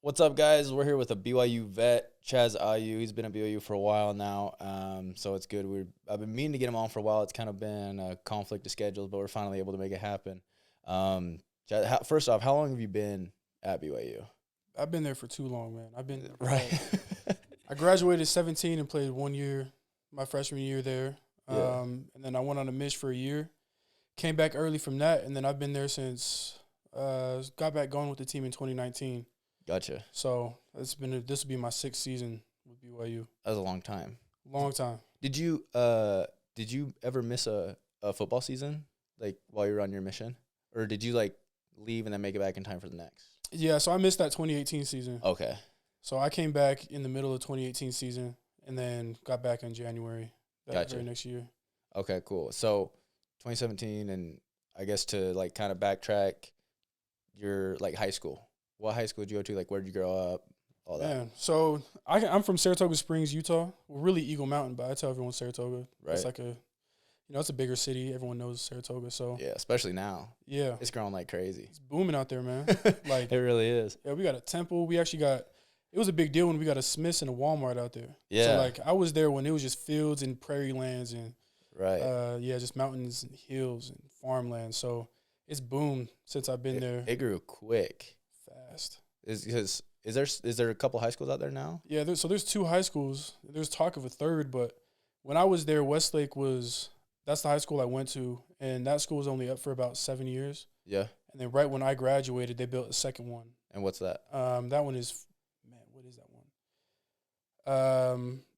What's up, guys? We're here with a BYU vet, Chaz Ah-You. He's been at BYU for a while now, so it's good. I've been meaning to get him on for a while. It's kind of been a conflict of schedules, but we're finally able to make it happen. Chaz, first off, how long have you been at BYU? I've been there for too long, man. I've been Right. I graduated 17 and played 1 year, my freshman year there. Yeah. And then I went on a mish for a year. Came back early from that, and then I've been there since got back going with the team in 2019. Gotcha. So this will be my sixth season with BYU. That was a long time. Long time. Did you ever miss a football season, like, while you were on your mission? Or did you, like, leave and then make it back in time for the next? Yeah, so I missed that 2018 season. Okay. So I came back in the middle of 2018 season and then got back in January that very next year. Okay, cool. So 2017, and I guess to, like, kind of backtrack, your, like, high school. What high school did you go to? Like, where did you grow up? All that. Man, so I'm from Saratoga Springs, Utah. Well, really Eagle Mountain, but I tell everyone Saratoga. Right. It's like it's a bigger city. Everyone knows Saratoga. So Yeah, especially now. yeah, It's growing like crazy. it's booming out there, man. Like, It really is. yeah, we got a temple. We actually got. It was a big deal when we got a Smith's and a Walmart out there. Yeah. So like I was there when it was just fields and prairie lands and Right. just mountains and hills and farmland. So it's boomed since I've been there. It grew quick. Fast. Is there a couple high schools out there now? Yeah, there's two high schools. There's talk of a third, but when I was there, Westlake that's the high school I went to, and that school was only up for about 7 years. Yeah. And then right when I graduated, they built a second one. And what's that? That one is, man, what is that one?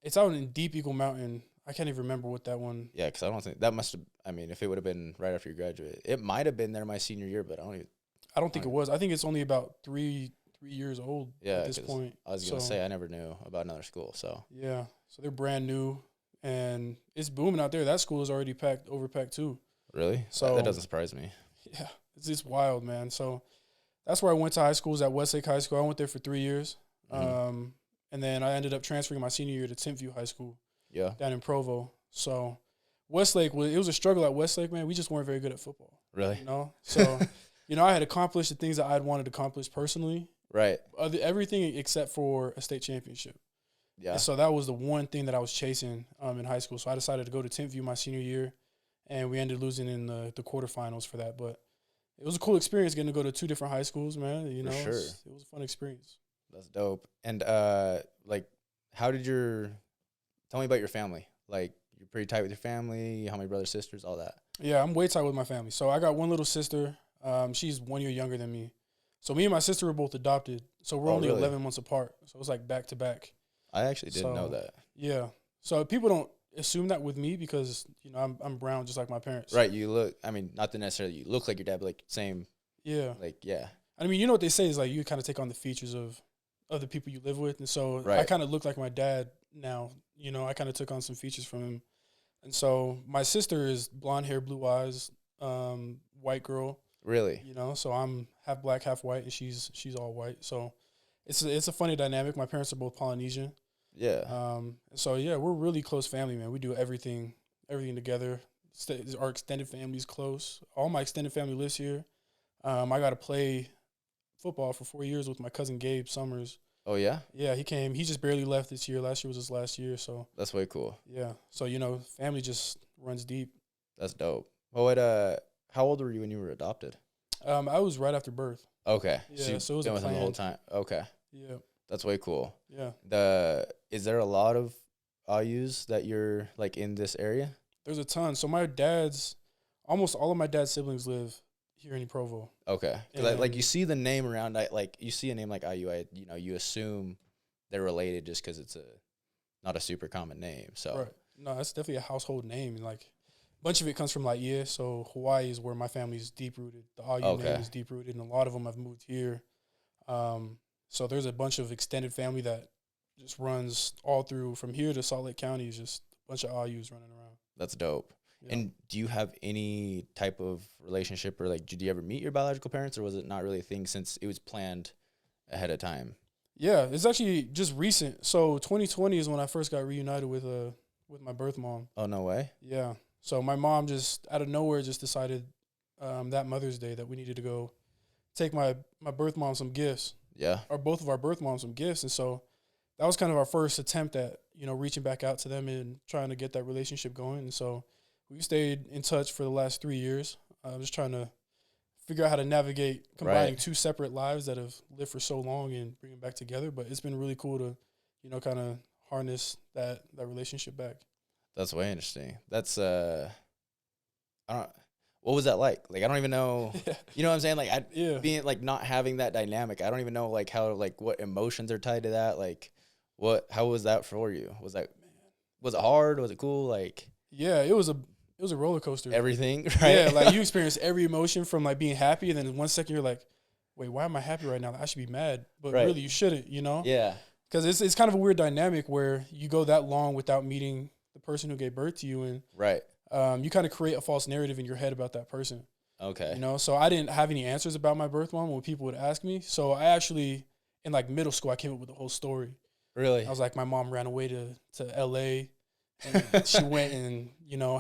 It's out in deep Eagle Mountain. I can't even remember what that one. Yeah, because I don't think that must have. I mean, if it would have been right after you graduated, it might have been there my senior year, but I don't think it was. I think it's only about three years old at this point. I was gonna say I never knew about another school. So yeah, so they're brand new, and it's booming out there. That school is already overpacked too. really, So that doesn't surprise me. yeah, it's just wild, man. So that's where I went to high school, is at Westlake High School. I went there for 3 years. Mm-hmm. And then I ended up transferring my senior year to Tentview High School Yeah. down in Provo. So Westlake, it was a struggle at Westlake, man. We just weren't very good at football, Really. you know? So, I had accomplished the things that I'd wanted to accomplish personally, Right. everything except for a state championship. Yeah. And so that was the one thing that I was chasing in high school. So I decided to go to Tentview my senior year, and we ended losing in the quarterfinals for that. But it was a cool experience getting to go to two different high schools, man. For sure. It was a fun experience. That's dope. And like, tell me about your family. Like, you're pretty tight with your family. How many brothers, sisters, all that. Yeah, I'm way tight with my family. So I got one little sister. She's 1 year younger than me. So me and my sister were both adopted. So we're only really? 11 months apart. So it was like back to back. I actually didn't know that. Yeah. So people don't assume that with me because, I'm brown just like my parents. Right. You look. I mean, not that necessarily you look like your dad, but like same. Yeah. Like, yeah. I mean, you know what they say is like you kind of take on the features of the people you live with. And so I Right. kind of look like my dad now. I kind of took on some features from him. And so my sister is blonde hair, blue eyes, white girl. Really. So I'm half black, half white, and she's all white. So it's a funny dynamic. My parents are both Polynesian. Yeah. So yeah, we're really close family, man. We do everything together. Our extended family's close. All my extended family lives here. I got to play football for 4 years with my cousin Gabe Summers. Oh yeah. Yeah, he came. He just barely left this year. Last year was his last year. So That's way cool. yeah. So family just runs deep. That's dope. Well, how old were you when you were adopted? I was right after birth. Okay. Yeah, so it was been a with him the whole plan. time. Okay. Yeah. That's way cool. Yeah. Is there a lot of IUs that you're like in this area? There's a ton. So almost all of my dad's siblings live here in Provo. Okay. 'Cause like you see the name around, like you see a name like IU, you assume they're related just because it's not a super common name. So Right. No, that's definitely a household name. And like a bunch of it comes from Laie. So Hawaii is where my family's deep rooted. The IU name is deep rooted, and a lot of them have moved here. So there's a bunch of extended family that just runs all through from here to Salt Lake County. Is just a bunch of IUs running around. that's dope. Yeah. And do you have any type of relationship, or like, did you ever meet your biological parents, or was it not really a thing since it was planned ahead of time? Yeah, it's actually just recent. So 2020 is when I first got reunited with my birth mom. Oh, no way. Yeah. So my mom just out of nowhere just decided that Mother's Day that we needed to go take my birth mom some gifts. or both of our birth moms some gifts. And so that was kind of our first attempt at, reaching back out to them and trying to get that relationship going. And so we've stayed in touch for the last 3 years. Just trying to figure out how to navigate combining two separate lives that have lived for so long and bring them back together. But it's been really cool to, kind of harness that relationship back. That's way interesting. That's what was that like? Like, I don't even know, you know what I'm saying? Like, being like not having that dynamic, I don't even know like how, like what emotions are tied to that. Like how was that for you? Was it hard? Was it cool? Like, yeah, it was a roller coaster. Everything, right? Yeah, like you experience every emotion from like being happy, and then in 1 second you're like, wait, why am I happy right now? I should be mad, but really you shouldn't, Yeah. Because it's kind of a weird dynamic where you go that long without meeting the person who gave birth to you, and you kind of create a false narrative in your head about that person. Okay. So I didn't have any answers about my birth mom when people would ask me. So I actually, in like middle school, I came up with the whole story. Really? I was like, my mom ran away to L.A., and she went and,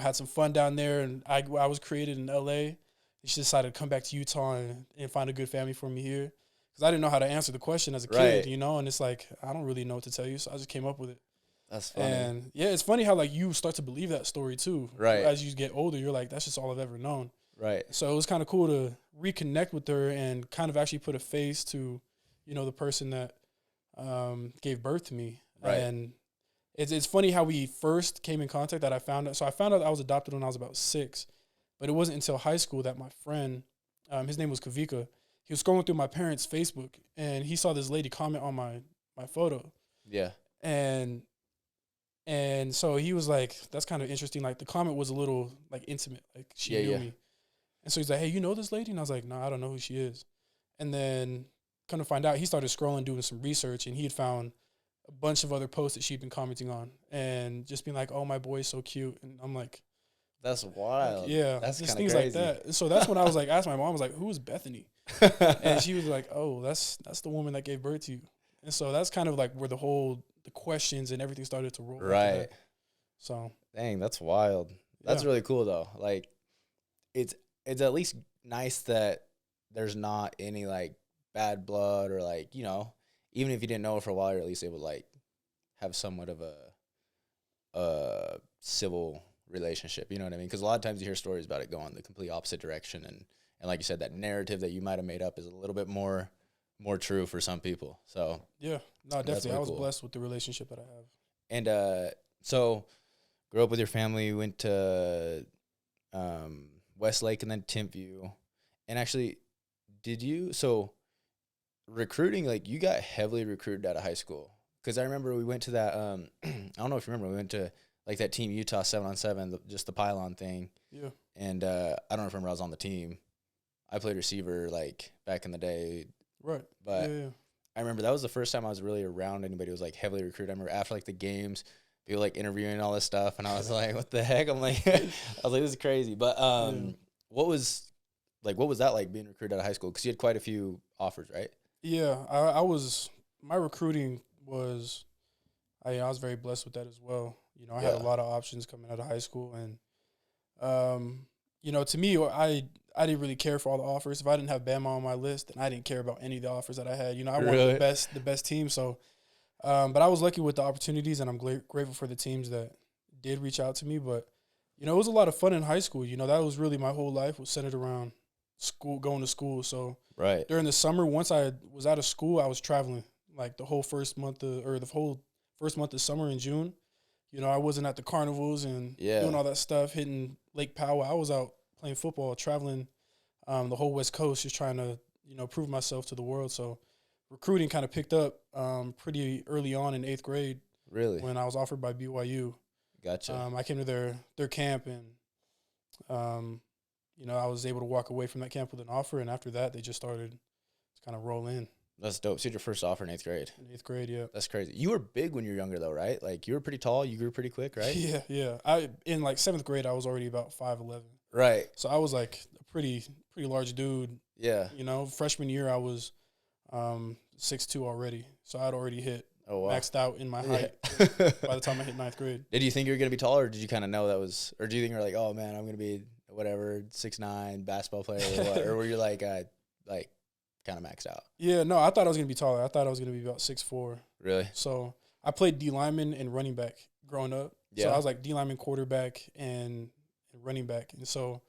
had some fun down there. And I was created in L.A. And she decided to come back to Utah and find a good family for me here. Because I didn't know how to answer the question as a kid, and it's like, I don't really know what to tell you. So I just came up with it. That's funny. And, yeah, it's funny how, like, you start to believe that story, too. Right. As you get older, you're like, that's just all I've ever known. Right. So it was kind of cool to reconnect with her and kind of actually put a face to, the person that gave birth to me. Right. And it's funny how we first came in contact that I found out. So I found out I was adopted when I was about 6, but it wasn't until high school that my friend, his name was Kavika, he was scrolling through my parents' Facebook, and he saw this lady comment on my photo. Yeah. And so he was like, that's kind of interesting. Like, the comment was a little, like, intimate. Like, she knew me. And so he's like, hey, you know this lady? And I was like, no, I don't know who she is. And then come to find out, he started scrolling, doing some research, and he had found a bunch of other posts that she'd been commenting on and just being like, oh, my boy's so cute. And I'm like, that's wild. Yeah. That's just things crazy. Like that. And so that's when I was like, asked my mom, I was like, who is Bethany? And she was like, oh, that's the woman that gave birth to you. And so that's kind of like where the questions and everything started to roll. Right. So. Dang, that's wild. That's really cool though. Like, it's at least nice that there's not any like bad blood or like, even if you didn't know her for a while, you're at least able to like have somewhat of a civil relationship. You know what I mean? Because a lot of times you hear stories about it going the complete opposite direction, and like you said, that narrative that you might have made up is a little bit more true for some people. So yeah, no, definitely, I was blessed with the relationship that I have. And so, grew up with your family, went to Westlake and then Timpview, and actually, recruiting, like, you got heavily recruited out of high school? Because I remember we went to that, I don't know if you remember, we went to, like, that Team Utah 7-on-7, just the pylon thing. Yeah. And I don't know if you remember, I was on the team. I played receiver, like, back in the day. Right. But I remember that was the first time I was really around anybody who was, like, heavily recruited. I remember after, like, the games, people, like, interviewing all this stuff, and I was like, what the heck? I'm like, I was like, this is crazy. But what was that like, being recruited out of high school? Because you had quite a few offers, right? Yeah, my recruiting was, I was very blessed with that as well. I had a lot of options coming out of high school, and, to me, I didn't really care for all the offers. If I didn't have Bama on my list, then I didn't care about any of the offers that I had. I wanted the best team. So, but I was lucky with the opportunities, and I'm grateful for the teams that did reach out to me. But, it was a lot of fun in high school. That was really my whole life was centered around school, going to school. So during the summer, once I was out of school, I was traveling like the whole first month of summer in June. I wasn't at the carnivals and doing all that stuff, hitting Lake Powell. I was out playing football, traveling the whole West Coast, just trying to, prove myself to the world. So recruiting kind of picked up pretty early on in 8th grade. Really? When I was offered by BYU. Gotcha. I came to their camp, and I was able to walk away from that camp with an offer, and after that, they just started to kind of roll in. That's dope. So your first offer in 8th grade? In 8th grade, yeah. That's crazy. You were big when you were younger, though, right? Like, you were pretty tall. You grew pretty quick, right? Yeah. In, like, 7th grade, I was already about 5'11". Right. So I was, like, a pretty large dude. Yeah. Freshman year, I was 6'2" already. So I'd already hit maxed out in my height by the time I hit 9th grade. Did you think you were going to be taller, or did you kind of know that was – or do you think you were like, oh, man, I'm going to be whatever, 6'9", basketball player or what? Or were you like kind of maxed out? Yeah, no, I thought I was going to be taller. I thought I was going to be about 6'4". Really? So I played D lineman and running back growing up. Yeah. So I was like D lineman, quarterback, and running back. And so,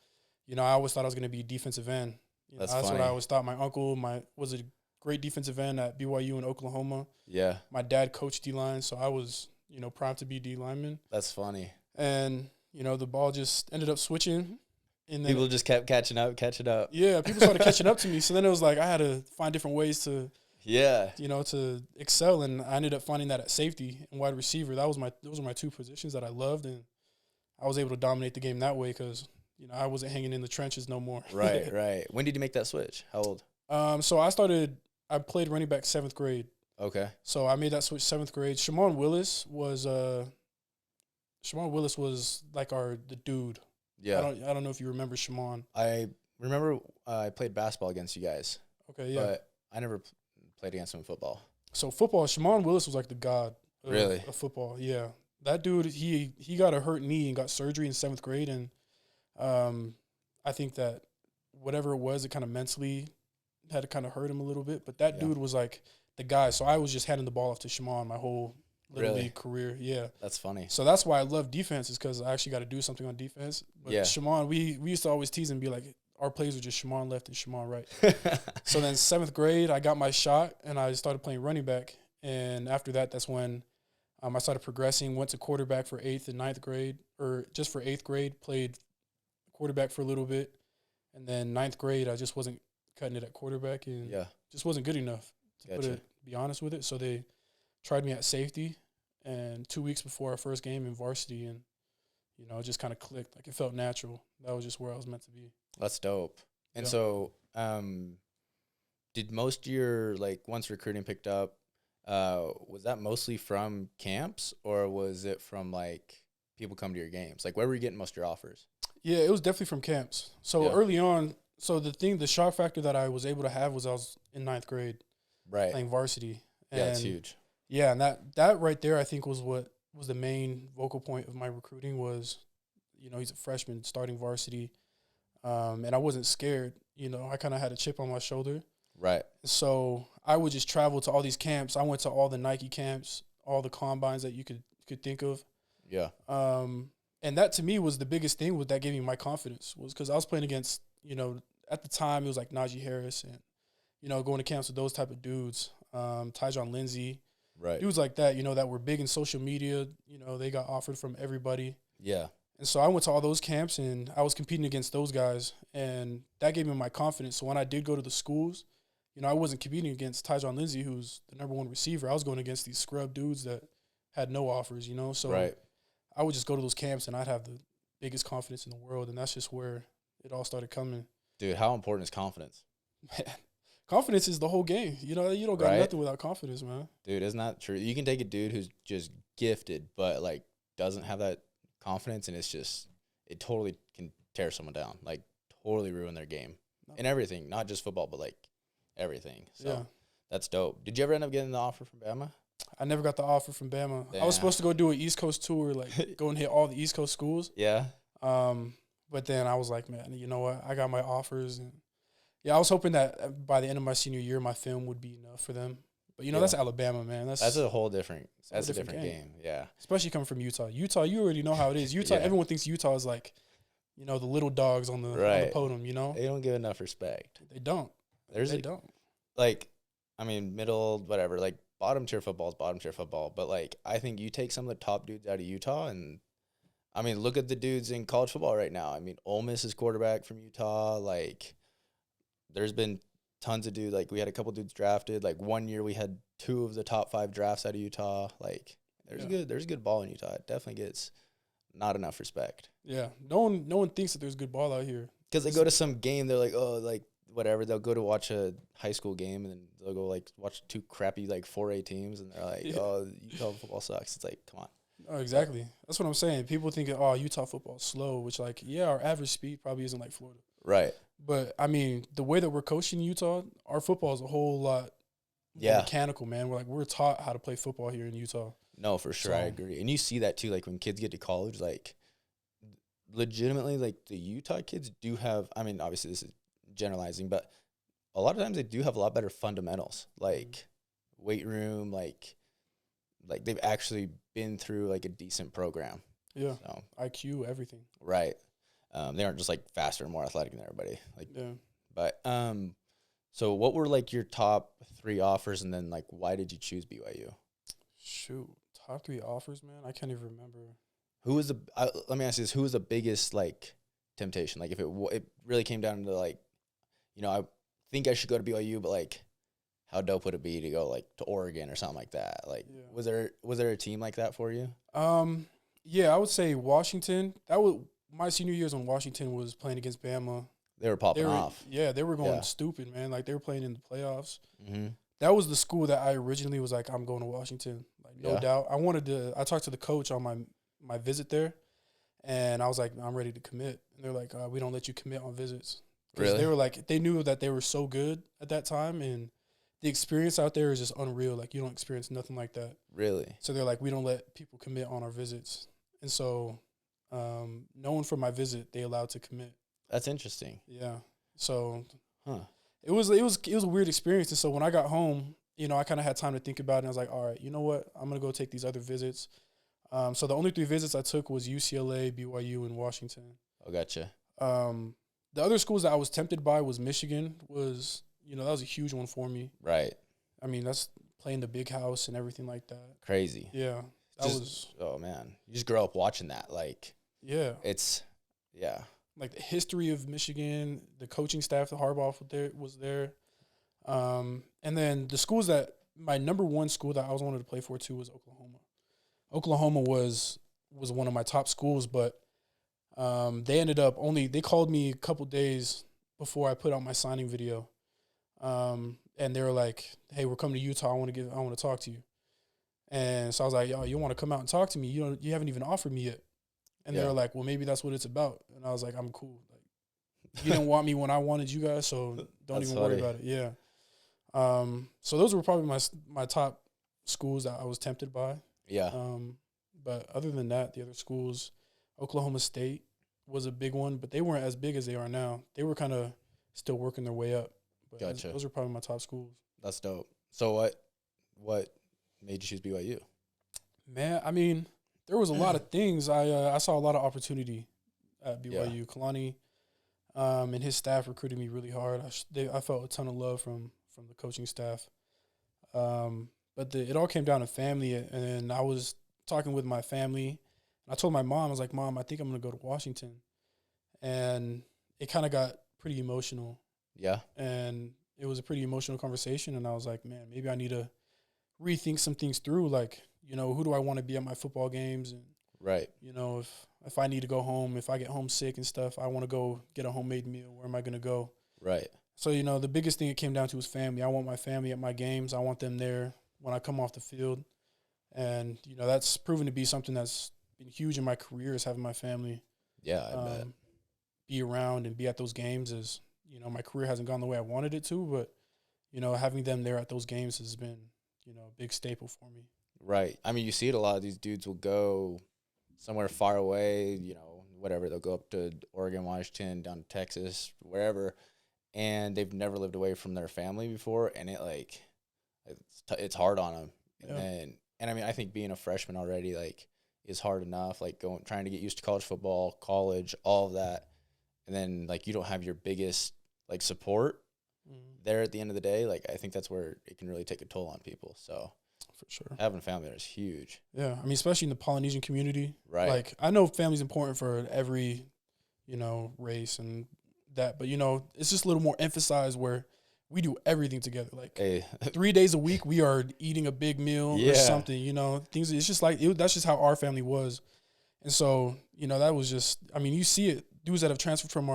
I always thought I was going to be defensive end. That's what funny. I always thought. My uncle was a great defensive end at BYU in Oklahoma. Yeah. My dad coached D-line, so I was, primed to be D lineman. That's funny. And, the ball just ended up switching. And then people just kept catching up. Yeah, people started catching up to me. So then it was like I had to find different ways to to excel, and I ended up finding that at safety and wide receiver. Those were my two positions that I loved, and I was able to dominate the game that way because I wasn't hanging in the trenches no more. Right. When did you make that switch? How old? So I played running back 7th grade. Okay. So I made that switch 7th grade. Shimon Willis was like the dude. Yeah. I don't know if you remember Shimon. I remember I played basketball against you guys. Okay, yeah. But I never played against him in football. So football, Shimon Willis was like the god of football. Yeah. That dude, he got a hurt knee and got surgery in 7th grade, and I think that whatever it was, it kind of mentally had to kind of hurt him a little bit. But that dude was like the guy. So I was just handing the ball off to Shimon my whole Little League career. Yeah. That's funny. So that's why I love defense, is because I actually got to do something on defense. But Shimon, we used to always tease and be like, our plays were just Shimon left and Shimon right. So then 7th grade, I got my shot, and I started playing running back. And after that, that's when I started progressing, went to quarterback for 8th and 9th grade, or just for 8th grade, played quarterback for a little bit. And then 9th grade, I just wasn't cutting it at quarterback, and just wasn't good enough to be honest with it. So they tried me at safety, and 2 weeks before our first game in varsity, and it just kind of clicked. Like, it felt natural. That was just where I was meant to be. That's dope. And so did most of your, once recruiting picked up, was that mostly from camps, or was it from, people come to your games? Where were you getting most of your offers? Yeah, it was definitely from camps. So early on, the shock factor that I was able to have was I was in 9th grade, playing varsity. And that's huge. Yeah, and that right there, I think, was what was the main vocal point of my recruiting was, he's a freshman starting varsity, and I wasn't scared. I kind of had a chip on my shoulder. Right. So I would just travel to all these camps. I went to all the Nike camps, all the combines that you could think of. Yeah. And that to me was the biggest thing with that gave me my confidence, was because I was playing against, at the time it was like Najee Harris and, going to camps with those type of dudes, Tyjon Lindsey. Right. Dudes like that, that were big in social media, they got offered from everybody. Yeah. And so I went to all those camps, and I was competing against those guys, and that gave me my confidence. So when I did go to the schools, I wasn't competing against Tyjon Lindsey, who's the #1 receiver. I was going against these scrub dudes that had no offers, So I would just go to those camps, and I'd have the biggest confidence in the world, and that's just where it all started coming. Dude, how important is confidence? Man, confidence is the whole game. You don't got nothing without confidence, man. Dude, isn't that true? You can take a dude who's just gifted, but, doesn't have that confidence, and it totally can tear someone down, totally ruin their game and everything, not just football, but, everything. So that's dope. Did you ever end up getting the offer from Bama? I never got the offer from Bama. Damn. I was supposed to go do an East Coast tour, go and hit all the East Coast schools. Yeah. But then I was like, man, you know what? I got my offers, and I was hoping that by the end of my senior year, my film would be enough for them. But that's Alabama, man. That's a whole different. That's a different game. Yeah. Especially coming from Utah. Utah, you already know how it is. Utah, everyone thinks Utah is the little dogs on the podium. They don't give enough respect. They don't. They don't. Middle, whatever. Bottom tier football is bottom tier football. But I think you take some of the top dudes out of Utah, and look at the dudes in college football right now. Ole Miss is quarterback from Utah. There's been tons of dudes. We had a couple dudes drafted. 1 year we had 2 of the top 5 drafts out of Utah. There's good ball in Utah. It definitely gets not enough respect. Yeah, no one thinks that there's good ball out here. Because they go to some game, they're whatever. They'll go to watch a high school game, and then they'll go watch 2 crappy 4A teams, and they're Utah football sucks. It's come on. Oh, exactly. That's what I'm saying. People think, Utah football is slow, which our average speed probably isn't like Florida. Right. But the way that we're coaching Utah, our football is a whole lot more mechanical, man. We're taught how to play football here in Utah. No, for sure, I agree. And you see that too, when kids get to college, legitimately, the Utah kids do have. Obviously this is generalizing, but a lot of times they do have a lot better fundamentals, like weight room, like they've actually been through like a decent program. Yeah. So, IQ, everything. right. They aren't just like faster and more athletic than everybody. Like, Yeah. but so what were like your top 3 offers, and then like why did you choose BYU? Shoot, top 3 offers, man. I can't even remember. Who was the? Let me ask you this: who was the biggest like temptation? Like, if it really came down to like, I think I should go to BYU, but like, how dope would it be to go like to Oregon or something like that? Like, was there a team like that for you? Yeah, I would say Washington. That was my senior years when Washington was playing against Bama. They were popping off. Yeah, they were going stupid, man. Like, they were playing in the playoffs. Mm-hmm. That was the school that I originally was like, I'm going to Washington. Like, no doubt. I talked to the coach on my visit there, and I was like, I'm ready to commit. And they're like, we don't let you commit on visits. Really? They were like, they knew that they were so good at that time, and the experience out there is just unreal. Like, you don't experience nothing like that. Really? So they're like, we don't let people commit on our visits. And so no one from my visit, they allowed to commit. That's interesting. Yeah. So it was a weird experience. And so when I got home, I kind of had time to think about it. And I was like, all right, you know what? I'm going to go take these other visits. So the only 3 visits I took was UCLA, BYU, and Washington. Oh, gotcha. The other schools that I was tempted by was Michigan. That was a huge one for me. Right. I mean, that's playing the big house and everything like that. Crazy. Yeah. Oh, man. You just grow up watching that. Like, yeah. Like, the history of Michigan, the coaching staff, the Harbaugh was there. And then the schools my number one school that I was wanted to play for, too, was Oklahoma. Oklahoma was one of my top schools, but they ended up they called me a couple days before I put out my signing video. And they were like, hey, we're coming to Utah. I want to talk to you. And so I was like, yo, you want to come out and talk to me? You haven't even offered me yet. And they were like, well, maybe that's what it's about. And I was like, I'm cool. Like, you didn't want me when I wanted you guys, so don't even worry about it. Yeah. So those were probably my top schools that I was tempted by. Yeah. But other than that, the other schools, Oklahoma State was a big one, but they weren't as big as they are now. They were kind of still working their way up. But gotcha. Those are probably my top schools. That's dope. So what made you choose BYU? Man, I mean, there was a lot of things. I saw a lot of opportunity at BYU. Kalani and his staff recruited me really hard. I felt a ton of love from the coaching staff. But it all came down to family, and I was talking with my family. I told my mom, I was like, Mom, I think I'm going to go to Washington. And it kind of got pretty emotional. Yeah. And it was a pretty emotional conversation, and I was like, man, maybe I need to rethink some things through, like, who do I want to be at my football games? And, right. If I need to go home, if I get homesick and stuff, I want to go get a homemade meal. Where am I going to go? Right. So, the biggest thing it came down to was family. I want my family at my games. I want them there when I come off the field. And, that's proven to be something that's been huge in my career, is having my family bet. Be around and be at those games. Is, my career hasn't gone the way I wanted it to, but, having them there at those games has been, a big staple for me. Right. I mean, you see it a lot. These dudes will go somewhere far away, whatever. They'll go up to Oregon, Washington, down to Texas, wherever, and they've never lived away from their family before, and it's hard on them. And I mean, I think being a freshman already, like, is hard enough, like trying to get used to college football, college, all of that. And then, like, you don't have your biggest, like, support there at the end of the day. Like, I think that's where it can really take a toll on people. So, for sure, having family there is huge. Yeah, I mean, especially in the Polynesian community. Right. Like, I know family's important for every, race and that, but, it's just a little more emphasized where we do everything together. Like, 3 days a week, we are eating a big meal or something, things. It's just like, that's just how our family was. And so, that was just, I mean, you see it, dudes that have transferred from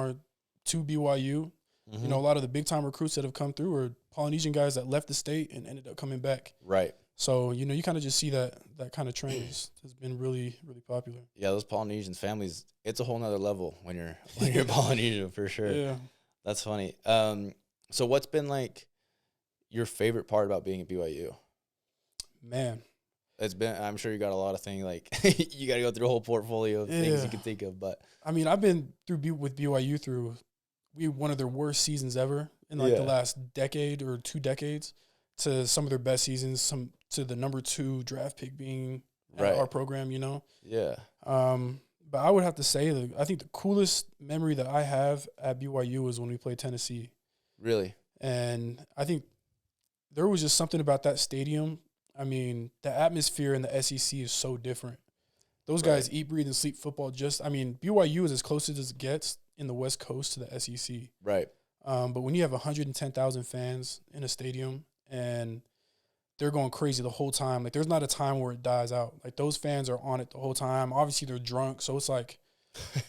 to BYU, a lot of the big time recruits that have come through are Polynesian guys that left the state and ended up coming back. Right. So, you kind of just see that kind of trend has been really, really popular. Yeah, those Polynesian families, it's a whole nother level when you're Polynesian, for sure. Yeah. That's funny. So what's been, like, your favorite part about being at BYU? Man. I'm sure you got a lot of things, like, you got to go through a whole portfolio of things you can think of. But I mean, I've been with BYU through one of their worst seasons ever in like the last decade or 2 decades to some of their best seasons, some to the number 2 draft pick being at our program, you know? Yeah. But I would have to say that I think the coolest memory that I have at BYU was when we played Tennessee. Really? And I think there was just something about that stadium. I mean, the atmosphere in the SEC is so different. Those guys eat, breathe, and sleep football. BYU is as close as it gets in the West Coast to the SEC. Right. But when you have 110,000 fans in a stadium and they're going crazy the whole time, like there's not a time where it dies out. Like those fans are on it the whole time. Obviously, they're drunk, so it's like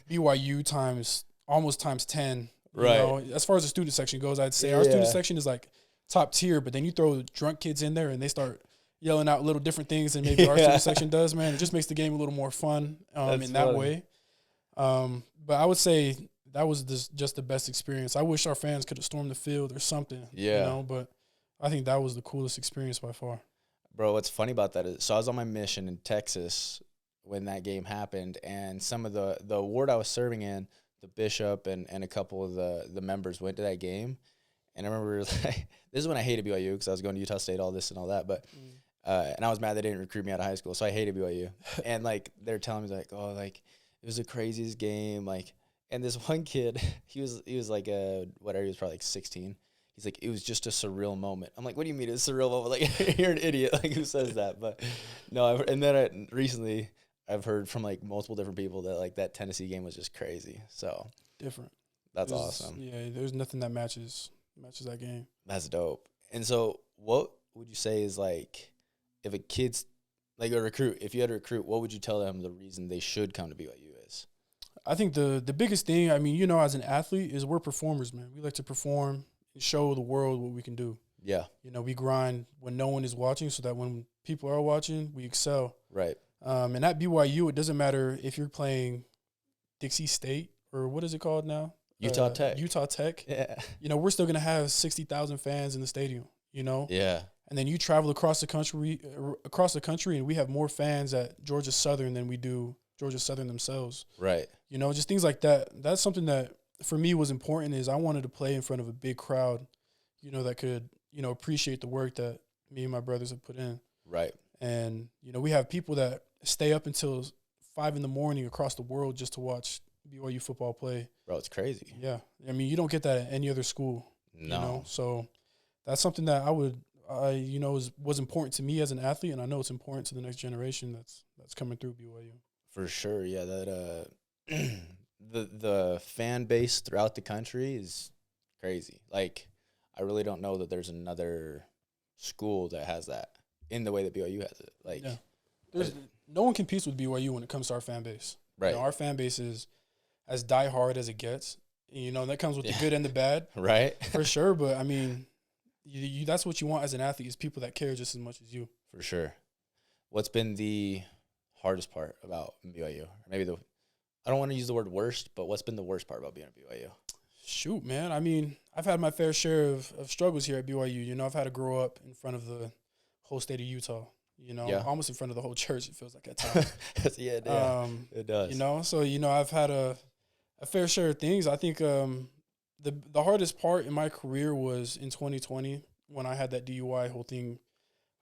BYU times 10. Right. You know? As far as the student section goes, I'd say our student section is like top tier, but then you throw drunk kids in there and they start yelling out little different things than maybe our student section does, man. It just makes the game a little more fun in that way. But I would say that was just the best experience. I wish our fans could have stormed the field or something, you know, but I think that was the coolest experience by far. Bro, what's funny about that is, so I was on my mission in Texas when that game happened, and some of the ward I was serving in, the bishop and a couple of the members went to that game. And I remember, like, this is when I hated BYU because I was going to Utah State, all this and all that. But and I was mad they didn't recruit me out of high school, so I hated BYU. And like they're telling me like, oh, like it was the craziest game. Like, and this one kid, he was like he was probably like 16. He's like, it was just a surreal moment. I'm like, what do you mean it's a surreal moment? Like, you're an idiot. Like, who says that? But no, and then recently I've heard from like multiple different people that like that Tennessee game was just crazy. So different. That's awesome. Yeah, there's nothing that matches that game. That's dope. And so what would you say is like, if a kid's like a recruit, if you had to recruit, what would you tell them the reason they should come to BYU is? I think the biggest thing, I mean, you know, as an athlete is we're performers, man. We like to perform and show the world what we can do. Yeah. You know, we grind when no one is watching so that when people are watching, we excel. Right. And at BYU, it doesn't matter if you're playing Dixie State or what is it called now? Utah Tech. Utah Tech. Yeah. You know, we're still going to have 60,000 fans in the stadium, you know? Yeah. And then you travel across the country, and we have more fans at Georgia Southern than we do Georgia Southern themselves. Right. You know, just things like that. That's something that for me was important is I wanted to play in front of a big crowd, you know, that could, you know, appreciate the work that me and my brothers have put in. Right. And, you know, we have people that stay up until 5 a.m. across the world just to watch BYU football play. Bro, it's crazy. Yeah. I mean, you don't get that at any other school. No. You know? So that's something that you know, was important to me as an athlete, and I know it's important to the next generation that's coming through BYU. For sure, yeah. That the fan base throughout the country is crazy. Like, I really don't know that there's another school that has that in the way that BYU has it. Like, yeah. No one competes with BYU when it comes to our fan base. Right. You know, our fan base is as diehard as it gets. You know, that comes with the good and the bad. Right. For sure, but I mean, you that's what you want as an athlete is people that care just as much as you. For sure. What's been the hardest part about BYU? Or maybe I don't want to use the word worst, but what's been the worst part about being at BYU? Shoot, man. I mean, I've had my fair share of struggles here at BYU. You know, I've had to grow up in front of the whole state of Utah, you know, almost in front of the whole church, it feels like at times. Yeah, it does. You know, so, you know, I've had a fair share of things. I think the hardest part in my career was in 2020 when I had that DUI whole thing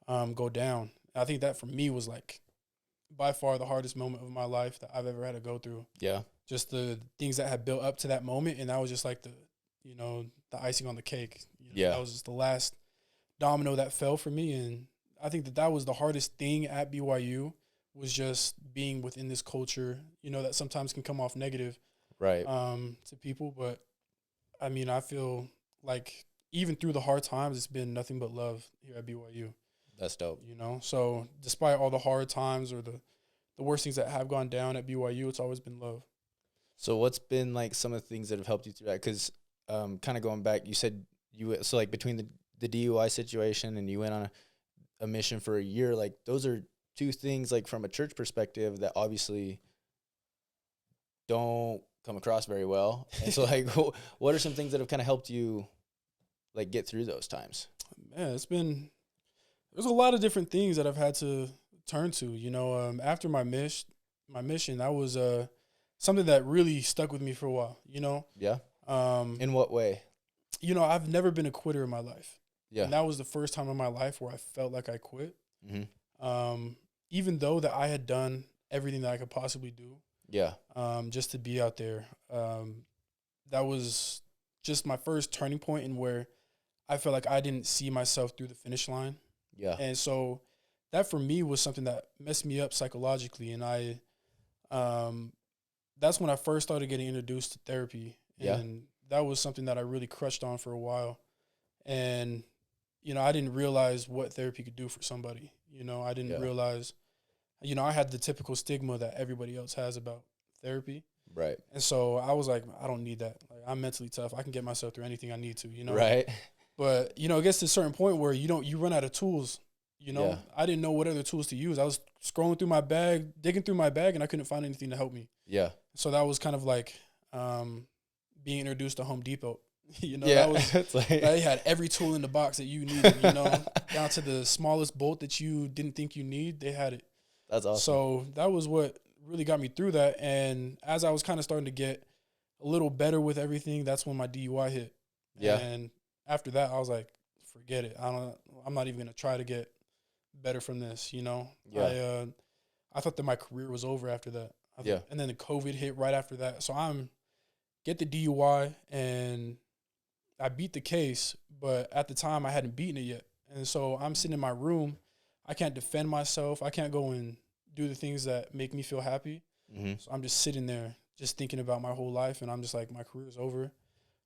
go down. I think that for me was like by far the hardest moment of my life that I've ever had to go through. Yeah. Just the things that had built up to that moment, and that was just like the icing on the cake. You know, that was just the last domino that fell for me, and I think that was the hardest thing at BYU was just being within this culture, you know, that sometimes can come off negative, right, to people. But I mean, I feel like even through the hard times, it's been nothing but love here at BYU. That's dope. You know, so despite all the hard times or the worst things that have gone down at BYU, it's always been love. So what's been like some of the things that have helped you through that? Because kind of going back, you said so like between the DUI situation and you went on a mission for a year, like those are two things like from a church perspective that obviously don't come across very well. And so like what are some things that have kind of helped you like get through those times? Man, there's a lot of different things that I've had to turn to, you know. After my mission, that was something that really stuck with me for a while, you know. Yeah. In what way? I've never been a quitter in my life. Yeah. And that was the first time in my life where I felt like I quit. Mm-hmm. Even though that I had done everything that I could possibly do. Yeah. Just to be out there. That was just my first turning point in where I felt like I didn't see myself through the finish line. Yeah. And so that for me was something that messed me up psychologically. And that's when I first started getting introduced to therapy. Yeah. And that was something that I really crushed on for a while. And, I didn't realize what therapy could do for somebody. I didn't realize, I had the typical stigma that everybody else has about therapy. Right. And so I was like, I don't need that. Like, I'm mentally tough. I can get myself through anything I need to, Right. But, it gets to a certain point where you run out of tools. Yeah. I didn't know what other tools to use. I was scrolling through my bag, digging through my bag, and I couldn't find anything to help me. Yeah. So that was kind of like being introduced to Home Depot. Yeah. That was It's like they had every tool in the box that you needed, down to the smallest bolt that you didn't think you need, they had it. That's awesome. So that was what really got me through that. And as I was kind of starting to get a little better with everything, that's when my DUI hit. Yeah. And after that, I was like, forget it. I'm not even going to try to get better from this, Yeah. I thought that my career was over after that. Yeah. And then the COVID hit right after that. So get the DUI, and I beat the case, but at the time I hadn't beaten it yet. And so I'm sitting in my room. I can't defend myself. I can't go and do the things that make me feel happy. Mm-hmm. So I'm just sitting there just thinking about my whole life, and I'm just like, my career is over.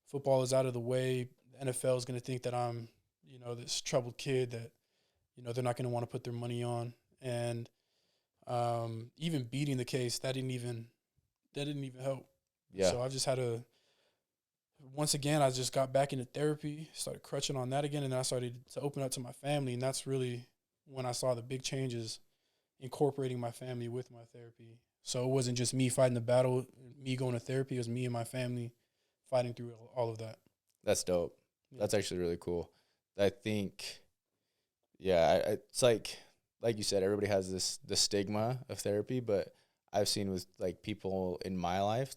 Football is out of the way. The NFL is going to think that I'm, this troubled kid that, they're not going to want to put their money on. And even beating the case, that didn't even help. Yeah. So I just had to, once again, I just got back into therapy, started crutching on that again, and then I started to open up to my family, and that's really when I saw the big changes, incorporating my family with my therapy. So it wasn't just me fighting the battle, me going to therapy, it was me and my family fighting through all of that. That's dope. Yeah. That's actually really cool. I think, it's like you said, everybody has the stigma of therapy, but I've seen with like people in my life,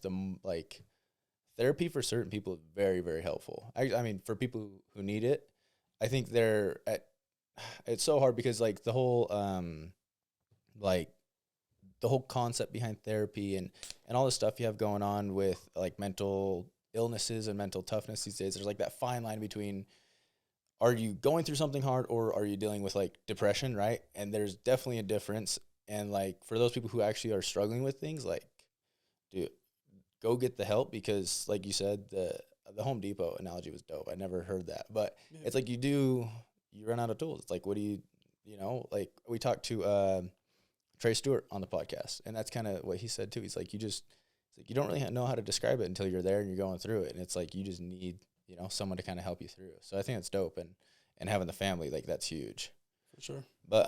therapy for certain people is very, very helpful. I mean, for people who need it, I think it's so hard because like the whole concept behind therapy and all the stuff you have going on with like mental illnesses and mental toughness these days, there's like that fine line between, are you going through something hard or are you dealing with like depression, right? And there's definitely a difference. And like for those people who actually are struggling with things, like, dude, go get the help, because like you said, the Home Depot analogy was dope. I never heard that, but it's like you run out of tools. It's like, what do you like we talked to Trey Stewart on the podcast, and that's kind of what he said too. He's like, you don't really know how to describe it until you're there and you're going through it. And it's like, you just need, someone to kind of help you through. So I think it's dope. And having the family, like, that's huge. For sure. But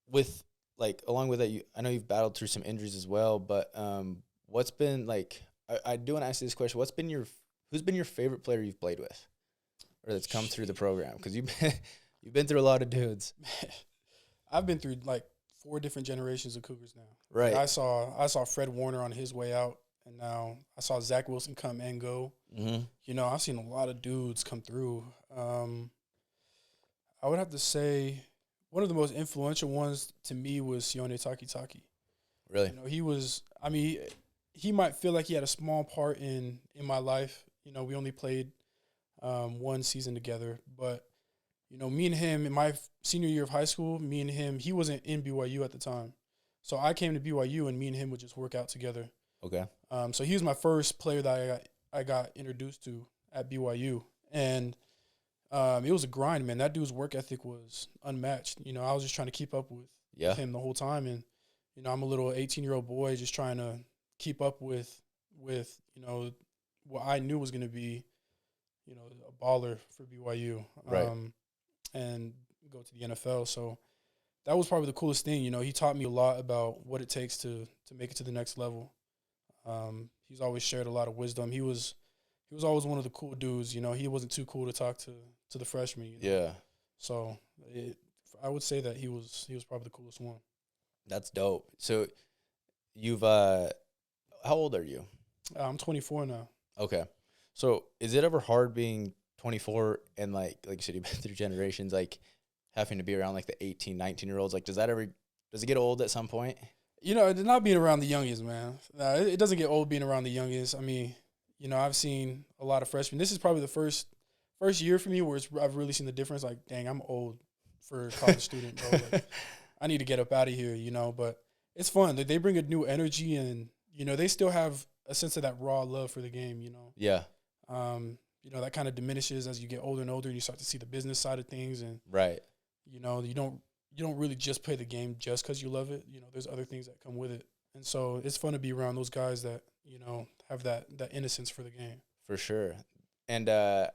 with like, along with that, I know you've battled through some injuries as well, but what's been like, I do want to ask you this question. Who's been your favorite player you've played with or that's come through the program? Because you've been through a lot of dudes. I've been through like 4 different generations of Cougars now. Right. Like I saw Fred Warner on his way out, and now I saw Zach Wilson come and go. Mm-hmm. I've seen a lot of dudes come through. I would have to say one of the most influential ones to me was Sione Takitaki. Really? He might feel like he had a small part in my life. We only played 1 season together, but me and him in my senior year of high school, he wasn't in BYU at the time. So I came to BYU, and me and him would just work out together. Okay. So he was my first player that I got introduced to at BYU. And it was a grind, man. That dude's work ethic was unmatched. I was just trying to keep up with him the whole time. And, I'm a little 18-year-old boy just trying to keep up with what I knew was going to be, a baller for BYU. Right. And go to the NFL. So that was probably the coolest thing. He taught me a lot about what it takes to make it to the next level. He's always shared a lot of wisdom. He was always one of the cool dudes. He wasn't too cool to talk to the freshmen. Yeah. So I would say that he was probably the coolest one. That's dope. So you've how old are you? I'm 24 now. Okay. So is it ever hard being 24 and like you said, you've been through generations, like having to be around like the 18, 19-year-olds, like does it get old at some point? It's not being around the youngest, man. It doesn't get old being around the youngest. I mean, I've seen a lot of freshmen. This is probably the first year for me where I've really seen the difference. Like, dang, I'm old for a college student, bro. Like, I need to get up out of here, But it's fun. They bring a new energy, and they still have a sense of that raw love for the game. Yeah. That kind of diminishes as you get older and older, and you start to see the business side of things, and right. You don't really just play the game just because you love it. There's other things that come with it, and so it's fun to be around those guys that have that innocence for the game. For sure. And does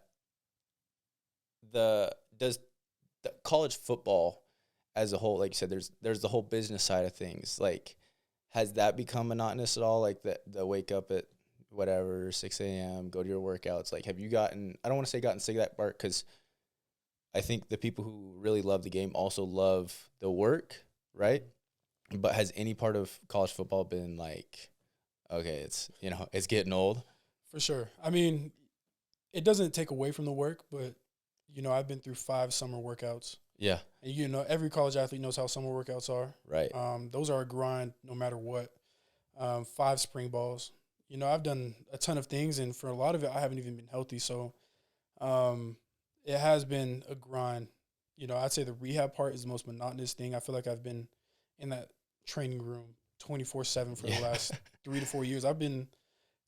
the college football as a whole, like you said, there's the whole business side of things. Like, has that become monotonous at all? Like the wake up at whatever 6 a.m., go to your workouts. Like, have you gotten? I don't want to say gotten sick of that part, because I think the people who really love the game also love the work, right? But has any part of college football been like, okay, it's it's getting old? For sure. I mean, it doesn't take away from the work, but I've been through 5 summer workouts. Yeah. And every college athlete knows how summer workouts are. Right. Those are a grind no matter what. 5 spring balls. I've done a ton of things, and for a lot of it, I haven't even been healthy. So, it has been a grind. I'd say the rehab part is the most monotonous thing. I feel like I've been in that training room 24/7 for the last 3 to 4 years. I've been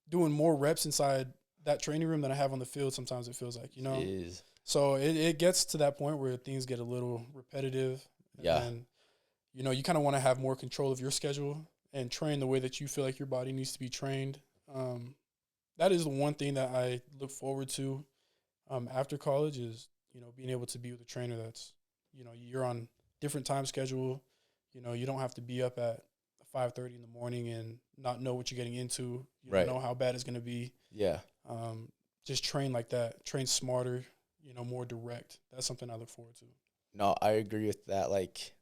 doing more reps inside that training room than I have on the field. Sometimes it feels like, Jeez. So it gets to that point where things get a little repetitive. Yeah. And, you kind of want to have more control of your schedule and train the way that you feel like your body needs to be trained. That is the one thing that I look forward to after college is, being able to be with a trainer that's, you're on different time schedule. You don't have to be up at 5:30 in the morning and not know what you're getting into. You right. don't know how bad it's going to be. Yeah. Just train like that. Train smarter, more direct. That's something I look forward to. No, I agree with that. Like,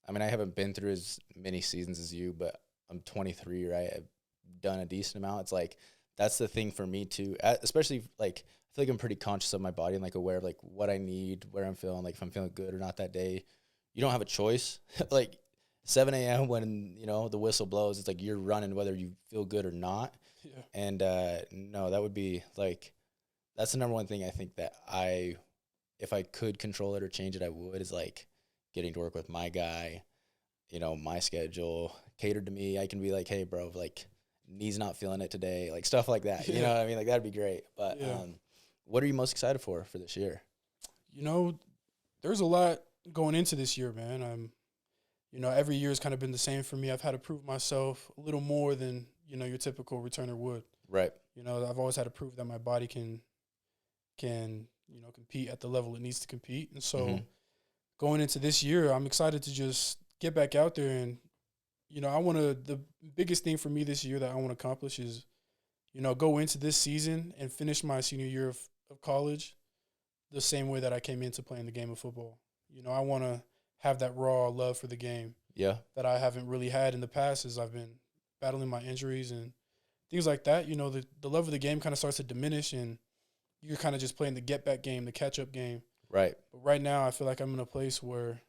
I mean, I haven't been through as many seasons as you, but I'm 23, right? I've done a decent amount. It's like, that's the thing for me too, especially like, I feel like I'm pretty conscious of my body and like aware of like what I need, where I'm feeling, like if I'm feeling good or not that day. You don't have a choice. Like 7 a.m. when, the whistle blows, it's like you're running whether you feel good or not. Yeah. And no, that would be like, that's the number one thing I think that if I could control it or change it, I would, is like getting to work with my guy, my schedule catered to me. I can be like, hey bro, like knee's not feeling it today, like stuff like that. You know what I mean? Like that'd be great. But what are you most excited for this year? There's a lot going into this year, man. Every year has kind of been the same for me. I've had to prove myself a little more than, your typical returner would. Right. I've always had to prove that my body can compete at the level it needs to compete. And so going into this year, I'm excited to just get back out there. And, the biggest thing for me this year that I want to accomplish is, go into this season and finish my senior year of college the same way that I came into playing the game of football. I want to have that raw love for the game. Yeah. That I haven't really had in the past as I've been battling my injuries and things like that. The love of the game kind of starts to diminish, and you're kind of just playing the get-back game, the catch-up game. Right. But right now I feel like I'm in a place where,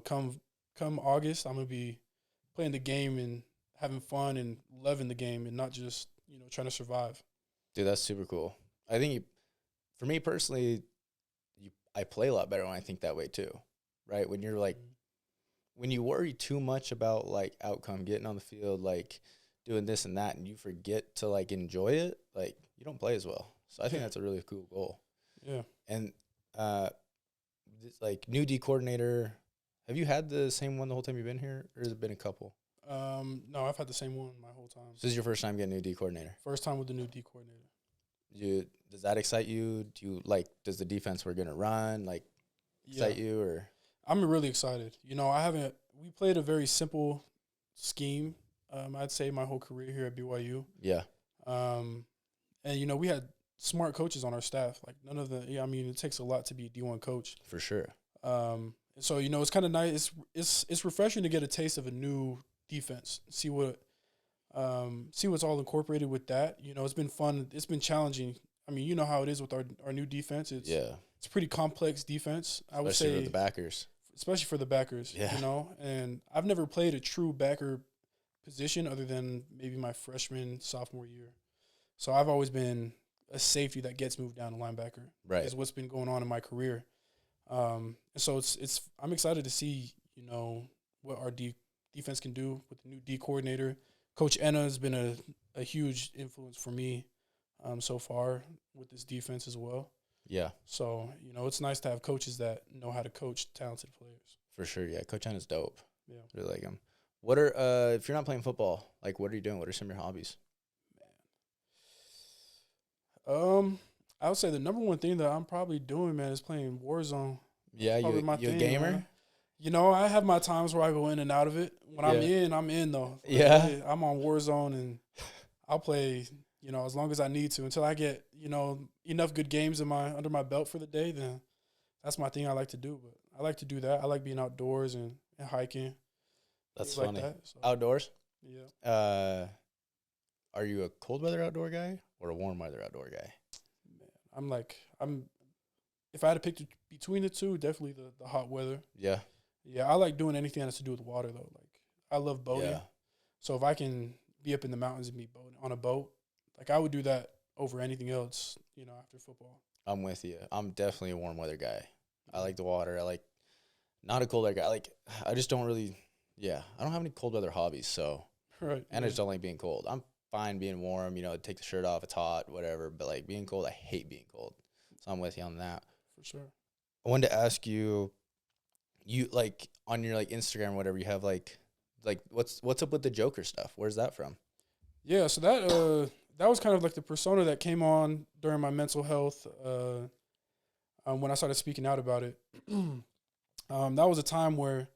come August, I'm going to be playing the game and having fun and loving the game and not just, trying to survive. Dude, that's super cool. I think for me personally, I play a lot better when I think that way too, right? When you're like, when you worry too much about like outcome, getting on the field, like doing this and that, and you forget to like enjoy it, like you don't play as well. So I think that's a really cool goal. Yeah. And like new D coordinator, have you had the same one the whole time you've been here, or has it been a couple? No, I've had the same one my whole time. So this is your first time getting a new D coordinator? First time with the new D coordinator. Does that excite you? Does the defense we're gonna run like excite you, or? I'm really excited. We played a very simple scheme. I'd say my whole career here at BYU. Yeah. And we had smart coaches on our staff. Like none of it takes a lot to be a D1 coach. For sure. So it's kind of nice. It's refreshing to get a taste of a new defense. See what's all incorporated with that. It's been fun. It's been challenging. mean, you know how it is with our new defense. It's a pretty complex defense. I would say, especially for the backers. Especially for the backers, yeah. You know. And I've never played a true backer position other than maybe my freshman, sophomore year. So I've always been a safety that gets moved down to linebacker. Right. Is what's been going on in my career. And so I'm excited to see, you know, what our defense can do with the new D coordinator. Coach Enna has been a huge influence for me so far with this defense as well. Yeah. So, you know, it's nice to have coaches that know how to coach talented players. For sure, yeah. Coach Enna's dope. Yeah. Really like him. What are if you're not playing football, like what are you doing? What are some of your hobbies? Man. I would say the number one thing that I'm probably doing, man, is playing Warzone. Yeah, you a gamer? Man. You know, I have my times where I go in and out of it. When I'm in though. Like, yeah. I'm on Warzone and I'll play, you know, as long as I need to until I get, you know, enough good games under my belt for the day. Then that's my thing I like to do. But I like to do that. I like being outdoors and hiking. That's funny. Like that, so. Outdoors? Yeah. Are you a cold weather outdoor guy or a warm weather outdoor guy? Man, if I had to pick between the two, definitely the hot weather. Yeah. Yeah, I like doing anything that has to do with water, though. Like, I love boating. Yeah. So if I can be up in the mountains and be on a boat, like, I would do that over anything else, you know, after football. I'm with you. I'm definitely a warm weather guy. I like the water. I like not a cold weather guy. I just don't really, I don't have any cold weather hobbies, so. Right. And I just don't like being cold. I'm fine being warm, you know, take the shirt off, it's hot, whatever. But, like, being cold, I hate being cold. So I'm with you on that. For sure. I wanted to ask you, like, on your, like, Instagram or whatever, you have, like what's up with the Joker stuff? Where's that from? Yeah, so that was kind of like the persona that came on during my mental health when I started speaking out about it. That was a time where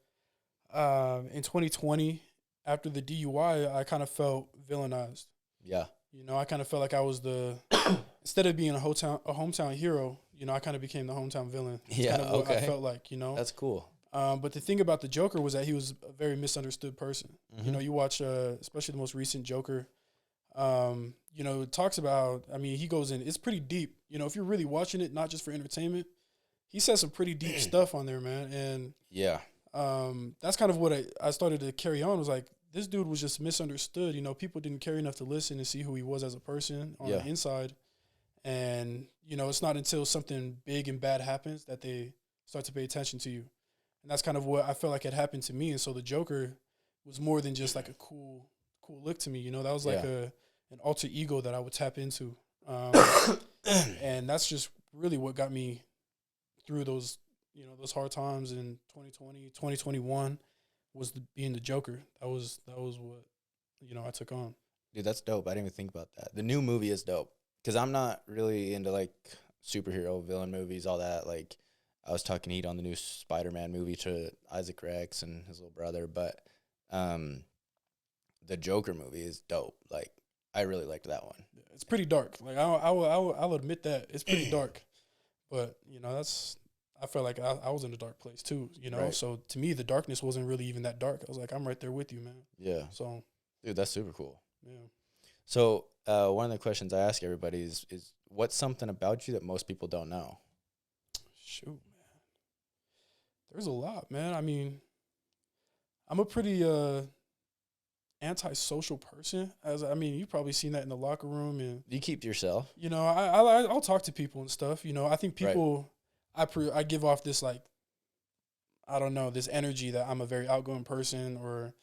in 2020, after the DUI, I kind of felt villainized. Yeah. You know, I kind of felt like I was instead of being a hometown hero, you know, I kind of became the hometown villain. That's kind of what I felt like, you know. That's cool. But the thing about the Joker was that he was a very misunderstood person. Mm-hmm. You know, you watch, especially the most recent Joker, you know, it talks about, I mean, he goes in, it's pretty deep. You know, if you're really watching it, not just for entertainment, he says some pretty deep stuff on there, man. And that's kind of what I started to carry on, was like, this dude was just misunderstood. You know, people didn't care enough to listen and see who he was as a person on the inside. And, you know, it's not until something big and bad happens that they start to pay attention to you. And that's kind of what I felt like had happened to me. And so the Joker was more than just like a cool look to me. You know, that was like an alter ego that I would tap into. And that's just really what got me through those, you know, those hard times in 2020, 2021 was being the Joker. That was what, you know, I took on. Dude, that's dope. I didn't even think about that. The new movie is dope because I'm not really into, like, superhero villain movies, all that. Like, I was talking heat on the new Spider-Man movie to Isaac Rex and his little brother, but the Joker movie is dope. Like, I really liked that one. It's pretty dark. Like, I'll admit that it's pretty dark, but, you know, I felt like I was in a dark place too, you know. Right. So to me, the darkness wasn't really even that dark. I was like, I'm right there with you, man. Yeah. So, dude, that's super cool. Yeah. So one of the questions I ask everybody is what's something about you that most people don't know? Shoot, man. There's a lot, man. I mean, I'm a pretty antisocial person. You've probably seen that in the locker room. And you keep to yourself? You know, I'll talk to people and stuff. You know, I think people, right. I give off this, like, I don't know, this energy that I'm a very outgoing person, or,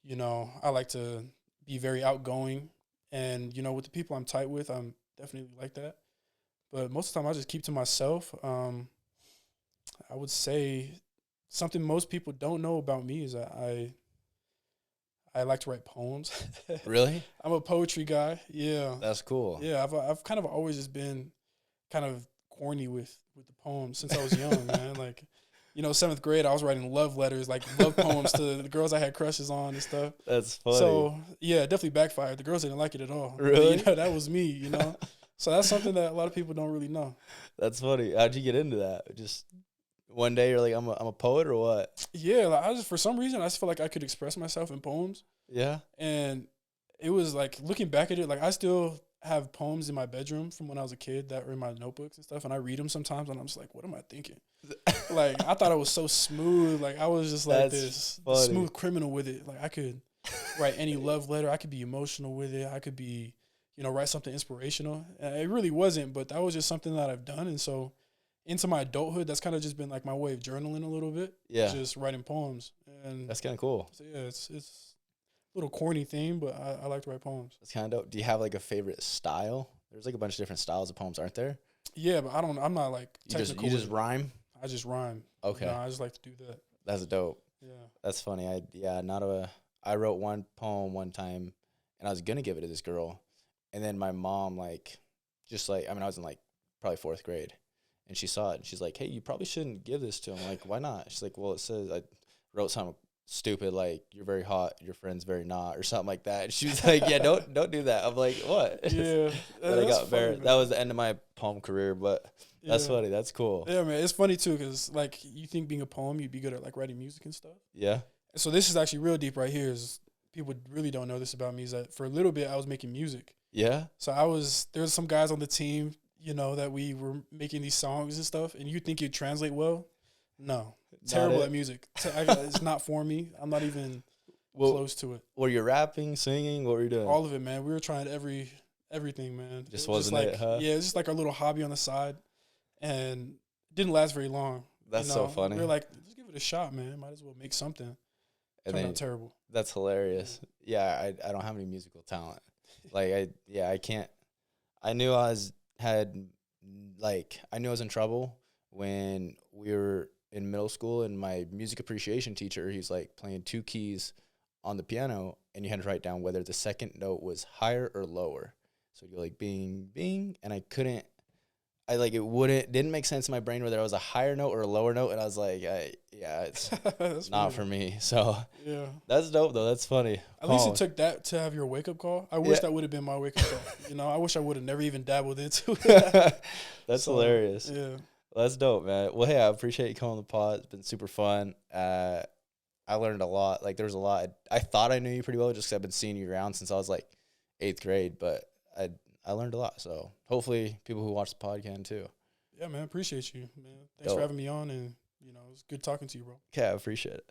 you know, I like to be very outgoing. And, you know, with the people I'm tight with, I'm definitely like that. But most of the time I just keep to myself. I would say something most people don't know about me is that I like to write poems. Really? I'm a poetry guy. Yeah. That's cool. Yeah, I've kind of always just been kind of corny with the poems since I was young, man. Like, you know, 7th grade, I was writing love letters, like love poems to the girls I had crushes on and stuff. That's funny. So, yeah, it definitely backfired. The girls didn't like it at all. Really? But, you know, that was me, you know. So that's something that a lot of people don't really know. That's funny. How'd you get into that? Just one day you're like, I'm a poet or what? Yeah, like for some reason, I just felt like I could express myself in poems. Yeah. And it was like, looking back at it, like I still have poems in my bedroom from when I was a kid that were in my notebooks and stuff, and I read them sometimes, and I'm just like, what am I thinking? Like, I thought I was so smooth. Like, I was just like this smooth criminal with it. Like, I could write any love letter. I could be emotional with it. I could be, write something inspirational. And it really wasn't, but that was just something that I've done. And so into my adulthood, that's kind of just been like my way of journaling a little bit. Yeah. Just writing poems. And that's kind of cool. So yeah, it's a little corny thing, but I like to write poems. That's kind of dope. Do you have like a favorite style? There's like a bunch of different styles of poems, aren't there? Yeah, but I'm not like technical. You just rhyme? I just rhyme. Okay. I just like to do that. That's dope. Yeah. That's funny. I wrote one poem one time, and I was gonna give it to this girl, and then my mom I was in like probably 4th grade, and she saw it, and she's like, "Hey, you probably shouldn't give this to him." I'm like, "Why not?" She's like, "Well, it says I wrote something stupid like you're very hot, your friend's very not, or something like that." And she was like, "Yeah, don't do that." I'm like, "What?" Yeah. But I got very. That was the end of my poem career, but that's funny. That's cool. Yeah, man, it's funny too, because like you think being a poem, you'd be good at like writing music and stuff. Yeah. So this is actually real deep right here. Is people really don't know this about me, is that for a little bit I was making music. Yeah. So there's some guys on the team, that we were making these songs and stuff, and you think you'd translate well. No. Terrible at music. It's not for me. I'm not even close to it. Were you rapping, singing? What were you doing? All of it, man. We were trying everything, man. Just wasn't it, huh? Yeah, it's just like our little hobby on the side, and it didn't last very long. That's so funny. We were like, let's give it a shot, man. Might as well make something. Turned out terrible. That's hilarious. Yeah, I don't have any musical talent. I can't. I knew I was in trouble when we were in middle school, and my music appreciation teacher, he's like playing 2 keys on the piano, and you had to write down whether the second note was higher or lower. So you're like bing, bing, and I couldn't. Didn't make sense in my brain whether it was a higher note or a lower note, and I was like, it's not for me. So yeah, that's dope though. That's funny. At least it took that to have your wake up call. I wish that would have been my wake up call. I wish I would have never even dabbled into it. That's hilarious. Yeah, well, that's dope, man. Well, hey, I appreciate you coming on the pod. It's been super fun. I learned a lot. Like, there was a lot. I thought I knew you pretty well just because I've been seeing you around since I was like 8th grade, but I learned a lot. So hopefully people who watch the pod can too. Yeah, man. Appreciate you, man. Thanks for having me on, and it was good talking to you, bro. Yeah, I appreciate it.